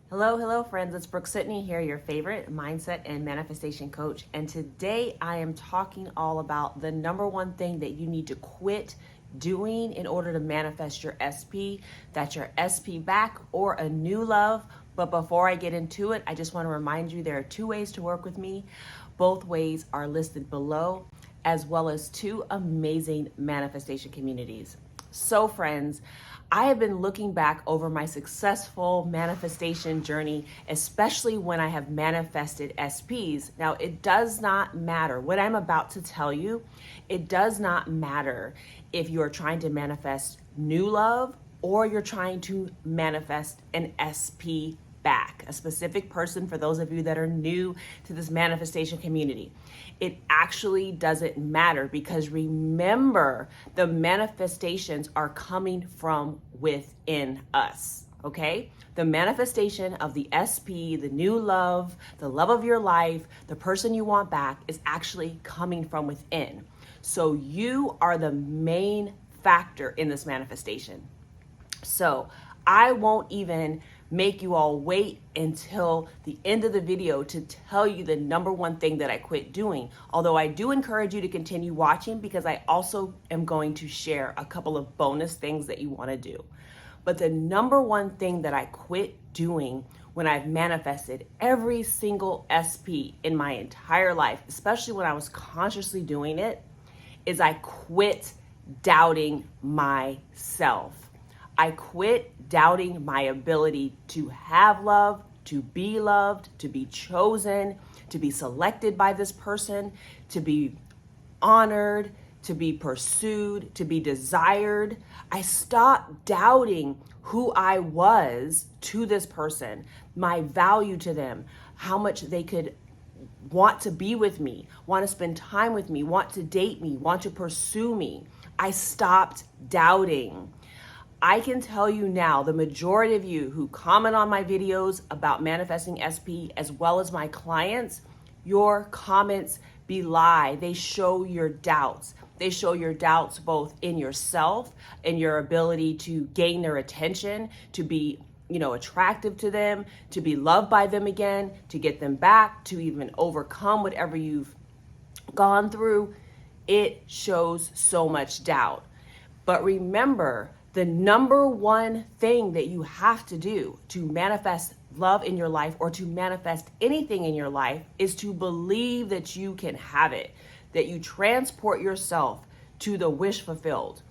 Hello, friends. It's Brooke-Sidney here, your favorite mindset and manifestation coach. And today I am talking all about the number one thing that you need to quit doing in order to manifest your SP. That's your SP back or a new love. But before I get into it, I just want to remind you there are two ways to work with me. Both ways are listed below, as well as two amazing manifestation communities. So, friends, I have been looking back over my successful manifestation journey, especially when I have manifested SPs. Now, it does not matter what I'm about to tell you. It does not matter if you're trying to manifest new love or you're trying to manifest an SP back, a specific person. For those of you that are new to this manifestation community, it actually doesn't matter, because remember, the manifestations are coming from within us. Okay, the manifestation of the SP, the new love, the love of your life, the person you want back, is actually coming from within. So you are the main factor in this manifestation. So I won't even make you all wait until the end of the video to tell you the number one thing that I quit doing. Although I do encourage you to continue watching, because I also am going to share a couple of bonus things that you want to do. But the number one thing that I quit doing when I've manifested every single SP in my entire life, especially when I was consciously doing it, is I quit doubting myself. I quit doubting my ability to have love, to be loved, to be chosen, to be selected by this person, to be honored, to be pursued, to be desired. I stopped doubting who I was to this person, my value to them, how much they could want to be with me, want to spend time with me, want to date me, want to pursue me. I stopped doubting. I can tell you now, the majority of you who comment on my videos about manifesting SP, as well as my clients, your comments belie. They show your doubts. They show your doubts both in yourself and your ability to gain their attention, to be, attractive to them, to be loved by them again, to get them back, to even overcome whatever you've gone through. It shows so much doubt. But remember, the number one thing that you have to do to manifest love in your life, or to manifest anything in your life, is to believe that you can have it, that you transport yourself to the wish fulfilled.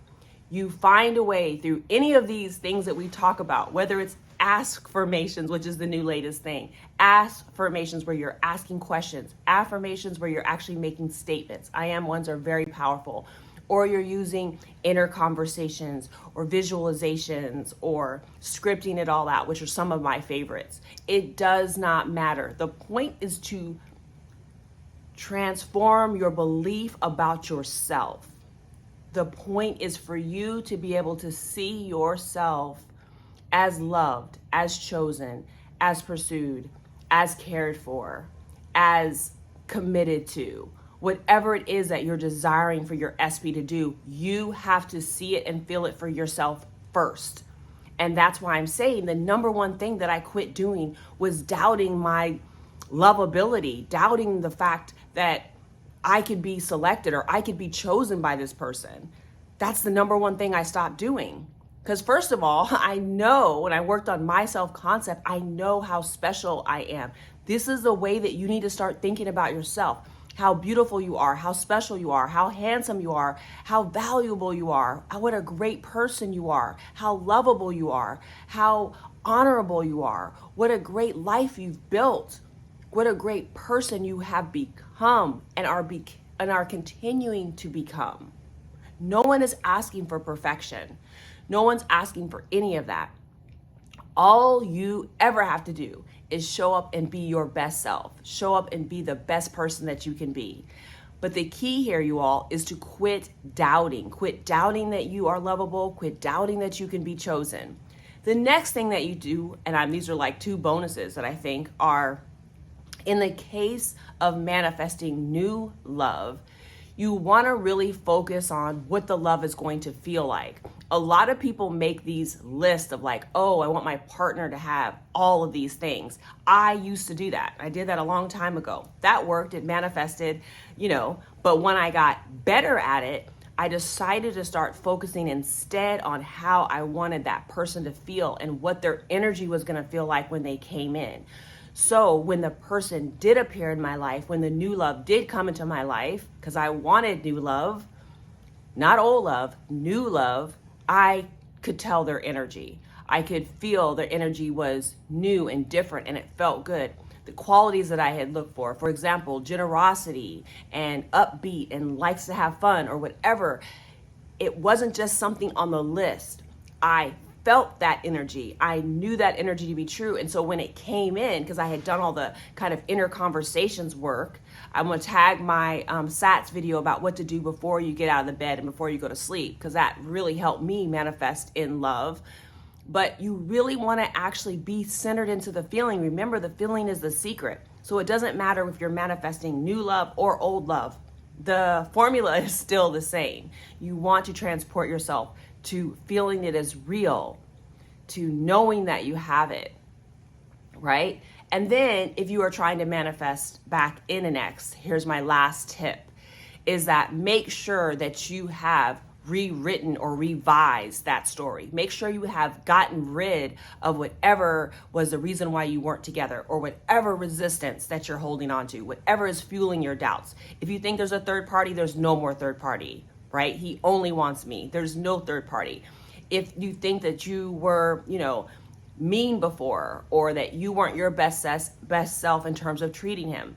You find a way through any of these things that we talk about, whether it's affirmations, which is the new latest thing, affirmations where you're asking questions, affirmations where you're actually making statements. I am ones are very powerful. Or you're using inner conversations or visualizations or scripting it all out, which are some of my favorites. It does not matter. The point is to transform your belief about yourself. The point is for you to be able to see yourself as loved, as chosen, as pursued, as cared for, as committed to. Whatever it is that you're desiring for your SP to do, you have to see it and feel it for yourself first. And that's why I'm saying the number one thing that I quit doing was doubting my lovability, doubting the fact that I could be selected or I could be chosen by this person. That's the number one thing I stopped doing. Because first of all, I know when I worked on my self-concept, I know how special I am. This is the way that you need to start thinking about yourself. How beautiful you are, how special you are, how handsome you are, how valuable you are, what a great person you are, how lovable you are, how honorable you are, what a great life you've built, what a great person you have become and are continuing to become. No one is asking for perfection. No one's asking for any of that. All you ever have to do is show up and be your best self. Show up and be the best person that you can be. But the key here, you all, is to quit doubting. Quit doubting that you are lovable. Quit doubting that you can be chosen. The next thing that you do, and these are like two bonuses that I think are, in the case of manifesting new love, you want to really focus on what the love is going to feel like. A lot of people make these lists of like, oh, I want my partner to have all of these things. I used to do that. I did that a long time ago. That worked. It manifested, but when I got better at it, I decided to start focusing instead on how I wanted that person to feel and what their energy was going to feel like when they came in. So when the person did appear in my life, when the new love did come into my life, because I wanted new love, not old love, new love, I could tell their energy. I could feel their energy was new and different, and it felt good. The qualities that I had looked for example, generosity and upbeat and likes to have fun or whatever, it wasn't just something on the list. I felt that energy. I knew that energy to be true. And so when it came in, because I had done all the kind of inner conversations work, I'm going to tag my SATS video about what to do before you get out of the bed and before you go to sleep, because that really helped me manifest in love. But you really want to actually be centered into the feeling. Remember, the feeling is the secret. So it doesn't matter if you're manifesting new love or old love. The formula is still the same. You want to transport yourself to feeling it is real, to knowing that you have it, right? And then if you are trying to manifest back in an ex, here's my last tip, is that make sure that you have rewritten or revised that story. Make sure you have gotten rid of whatever was the reason why you weren't together, or whatever resistance that you're holding on to, whatever is fueling your doubts. If you think there's a third party, there's no more third party, right? He only wants me. There's no third party. If you think that you were, mean before, or that you weren't your best self in terms of treating him,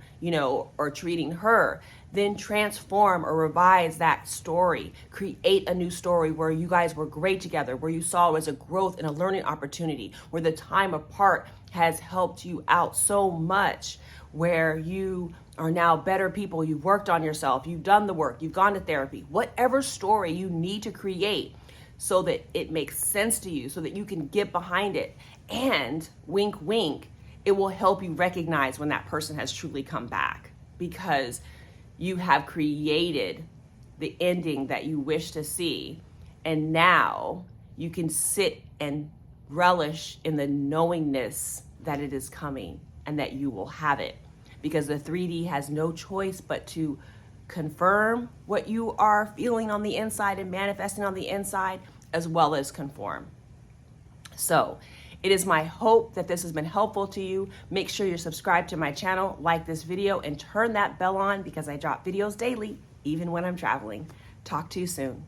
or treating her, then transform or revise that story. Create a new story where you guys were great together, where you saw it as a growth and a learning opportunity, where the time apart has helped you out so much, where you are now better people, you've worked on yourself, you've done the work, you've gone to therapy, whatever story you need to create so that it makes sense to you, so that you can get behind it. And wink, wink, it will help you recognize when that person has truly come back, because you have created the ending that you wish to see. And now you can sit and relish in the knowingness that it is coming and that you will have it, because the 3D has no choice but to confirm what you are feeling on the inside and manifesting on the inside, as well as conform. So it is my hope that this has been helpful to you. Make sure you're subscribed to my channel, like this video, and turn that bell on, because I drop videos daily, even when I'm traveling. Talk to you soon.